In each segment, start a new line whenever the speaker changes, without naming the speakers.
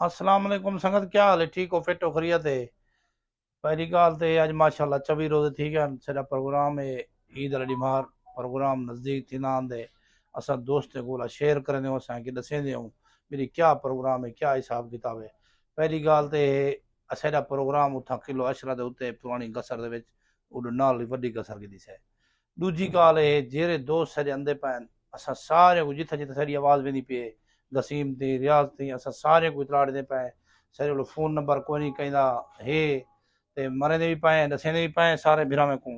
अस्सलाम वालेकुम संगत, क्या हाल है? ठीक हो? फिट हो? खैरियत है? पहली गल तो अज माशाल्लाह 24 रोज़े थी गए। सारा प्रोग्राम है ईद अल अडीमार प्रोग्राम नज़दीक थी ना आंदे असां दोस्तों को शेयर करने असांखे दसेंदे हूँ मेरी क्या प्रोग्राम है, क्या हिसाब किताब है। पहली गल तो असां प्रोग्राम उतना किलो अशरा के उत्ते पुरानी गसर दे उड नाल वड्डी गसर की है। दूजी गाल है जेरे दोस्त सारे आंदे पैन असां सारे को जिथे जिथे सारी आवाज़ वेंदी पे गसीम थी रियाज थी असां सारे को इतला ॾे पे सारे को फ़ोन नंबर कोई नहीं कहंदा हे ते मरेंदे भी पाए दसेंदे भी पाए सारे भिरावे को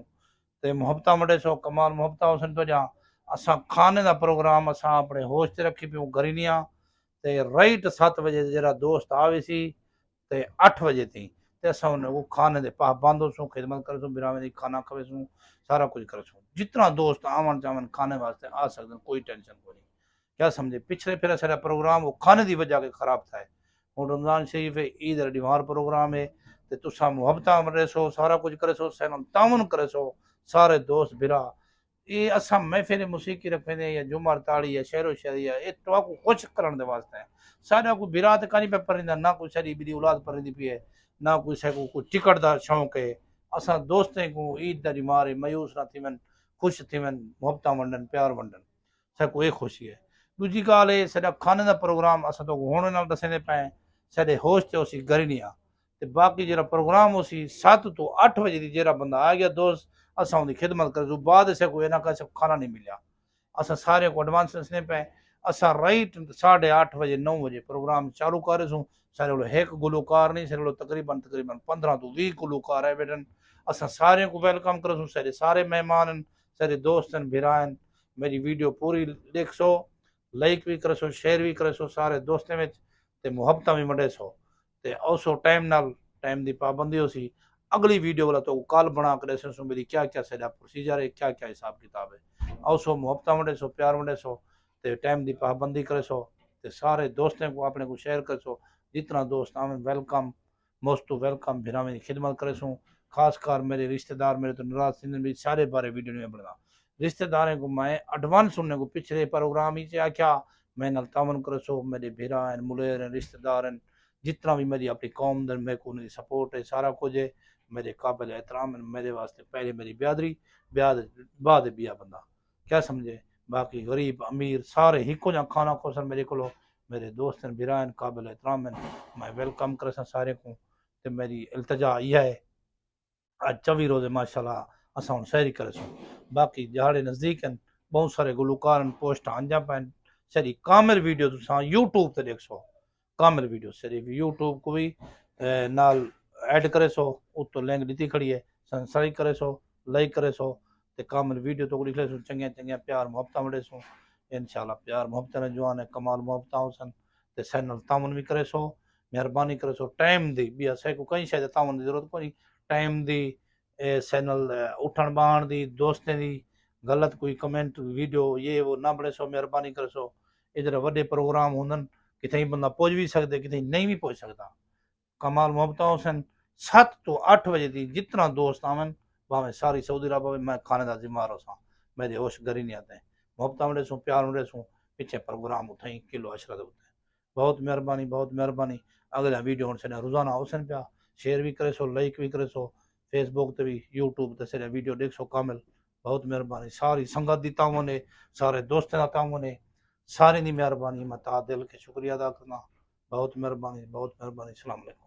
ते मुहब्बत मटे सो कमाल मुहब्बत हुसन तो जा असां खाने का प्रोग्राम असां अपने होश ते रखी पियूं गरिनिया ते राइट 7 बजे जरा दोस्त आवेसी ते 8 बजे थी ते असां वो खाने दे पाबंद होसूं खिदमत करसूं बिरावे दी खाना खवेसूं सारा कुछ करसूं जितना दोस्त आवन जावन खाने वास्ते आ सकते कोई टेंशन को नहीं। क्या समझे पिछले फिर सारा प्रोग्राम वो खाने की वजह के खराब था हूँ रमजान शरीफ है ईद अल अडीमार प्रोग्राम है ते तुसा मुहब्बत करे सो सारा कुछ करे सो सैन तावन करे सो सारे दोस्त बिरा ये असां महफिल मौसीकी रखेंदे या जुमर ताड़ी या शहरो शायरी या ये तो को खुश करने दे वास्ते है। सारा को बिरा तो कहीं पे परिंदा ना कोई सारी बिरी औलाद परिंदी पी है ना कोई से को कोई टिकट दा शौक है। असां दोस्तें को ईद दा मारे मायूस ना थी वन खुश थी वन मुहब्बत वंडन प्यार वंडन सबको ये खुशी है। दूजी गाल है सॼा खाने का प्रोग्राम असां तो होने नाल दसेंदे पे सॼे होश ते उसी करनी आ ते बाकी जरा प्रोग्राम उसी 7 तो 8 बजे दी जरा बंदा आ गया दोस्त असां उनकी खिदमत कर बाद से कोई ना का खाना नहीं मिला असां सारे को एडवांस दसने पे असां राइट 8:30 बजे 9 बजे प्रोग्राम चालू करेसूं सारे को एक गुलकार नहीं सारे तकरीबन तकरीबन 15 तो 20 गुलकार है बेटन असां सारे को वेलकम करेसूं सारे सारे मेहमान सारे दोस्तन भिरान मेरी वीडियो पूरी देख सो लाइक भी करे सो शेयर भी करे सो सारे दोस्तें में ते मुहब्बत भी मंडे सो ते औसो टाइम नाल टाइम दी पाबंदी हो सी अगली वीडियो वाला तो कल बना कर दसे सो मेरी क्या क्या सारा प्रोसीजर है क्या क्या हिसाब किताब है औसो मुहब्बत मंडे सो प्यार मंडे सो ते टाइम दी पाबंदी करे सो ते सारे दोस्तों को अपने को शेयर कर सो जितना दोस्त आवे वेलकम मोस्ट टू वेलकम भिरावे की खिदमत करे सो खासकर मेरे रिश्तेदार मेरे तो नाराज सिंध भी सारे बारे वीडियो में बना रिश्तेदारों को मैं एडवांस सुनने को पिछले प्रोग्राम ही से आख्या मैं नल तावन कर सो मेरे भेरा हैं मुलेर हैं रिश्तेदार हैं जितना भी मेरी अपनी कौम दर मेरे को उनकी सपोर्ट है सारा कुछ है मेरे काबिल एहतराम है मेरे वास्ते पहले मेरी बियादरी ब्याद बाद बिया बंदा क्या समझे बाकी गरीब अमीर सारे हिको जा खाना खोसन मेरे को मेरे दोस्त हैं बिरा हैं काबिल एहतराम हैं मैं वेलकम कर सारे को तो मेरी इल्तजा यह है आज 24 रोज़े माशाल्लाह असां हुन सैरी करे सो बाकी जहाड़े नज़दीक हैं बहुत सारे गुलकार पोस्ट आंजा पैन सरी कामिल वीडियो तुसां यूट्यूब ते देख सो कामिल वीडियो सिर्फ यूट्यूब को भी नाल ऐड करे सो उतो लिंक दी खड़ी है सब्सक्राइब करे सो लाइक करे सो ते कामिल वीडियो तो लिखे सो चंगे चंगे प्यार मोहब्बत मिले सो इंशाल्लाह प्यार मोहब्बत ने जवान है कमाल मोहब्बत हुसन ते सैनल तावन भी करे सो मेहरबानी करे सो टाइम दी भी असे को कहीं शायद तावन की जरूरत कोई टाइम दी सैनल उठण बहण दी दोस्तें दी गलत कोई कमेंट वीडियो ये वो ना बड़े सो मेहरबानी करे सो इधर वड्डे प्रोग्राम होंदन किथे बंदा पहुंच भी सकते किथे नहीं भी पहुंच सकता कमाल मोहब्बत हुसन 7 तो 8 बजे थी जितना दोस्त आवन भावे सारी सऊदी अरब में मैं खाने का जिम्मेदार हो मेरे होश घर ही नहीं आते मोहब्बत मिले सो प्यार मिले सो पीछे प्रोग्राम उठाई किलो अशरत उठे बहुत मेहरबानी अगला वीडियो से रोजाना हुसन पिया शेयर भी करे सो लाइक भी करे सो फेसबुक ते भी यूट्यूब ते सॼा वीडियो ॾेख सो कामिल बहुत मेहरबानी सारी संगत दी तावन है सारे दोस्तों का तावन है सारी दी मेहरबानी मैं ता दिल के शुक्रिया अदा करना बहुत मेहरबानी सलाम अलैकुम।